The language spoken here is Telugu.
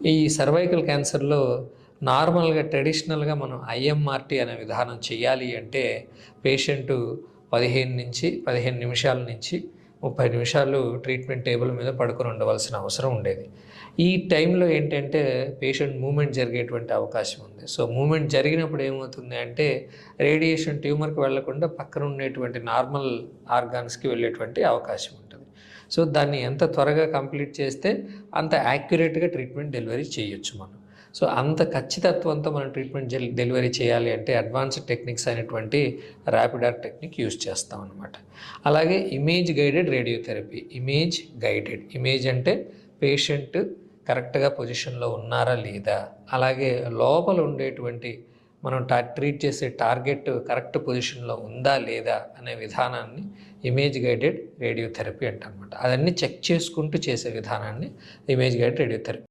ఈ సర్వైకల్ క్యాన్సర్‌లో నార్మల్‌గా ట్రెడిషనల్‌గా మనం ఐఎంఆర్‌టీ అనే విధానం చేయాలి అంటే పేషెంటు 15 నిమిషాల నుంచి 30 నిమిషాలు ట్రీట్మెంట్ టేబుల్ మీద పడుకొని ఉండవలసిన అవసరం ఉండేది. ఈ టైంలో ఏంటంటే పేషెంట్ మూవ్‌మెంట్ జరిగేటువంటి అవకాశం ఉంది. సో, మూవ్‌మెంట్ జరిగినప్పుడు ఏమవుతుంది అంటే రేడియేషన్ ట్యూమర్‌కి వెళ్ళకుండా పక్కన ఉండేటువంటి నార్మల్ ఆర్గాన్స్‌కి వెళ్ళేటువంటి అవకాశం ఉంటుంది. సో, దాన్ని ఎంత త్వరగా కంప్లీట్ చేస్తే అంత యాక్యురేట్‌గా ట్రీట్మెంట్ డెలివరీ చేయొచ్చు మనం. సో, అంత ఖచ్చితత్వంతో మనం ట్రీట్మెంట్ డెలివరీ చేయాలి అంటే అడ్వాన్స్డ్ టెక్నిక్స్ అయినటువంటి ర్యాపిడ్ ఆర్ టెక్నిక్ యూజ్ చేస్తామనమాట. అలాగే ఇమేజ్ గైడెడ్ రేడియోథెరపీ. ఇమేజ్ అంటే పేషెంట్ కరెక్ట్‌గా పొజిషన్‌లో ఉన్నారా లేదా? అలాగే లోపల ఉండేటువంటి మనం ట్రీట్ చేసే టార్గెట్ కరెక్ట్ పొజిషన్‌లో ఉందా లేదా? అనే విధానాన్ని ఇమేజ్ గైడెడ్ రేడియోథెరపీ అంటామన్నమాట. అదన్నీ చెక్ చేసుకుంటూ చేసే విధానాన్ని ఇమేజ్ గైడెడ్ రేడియోథెరపీ.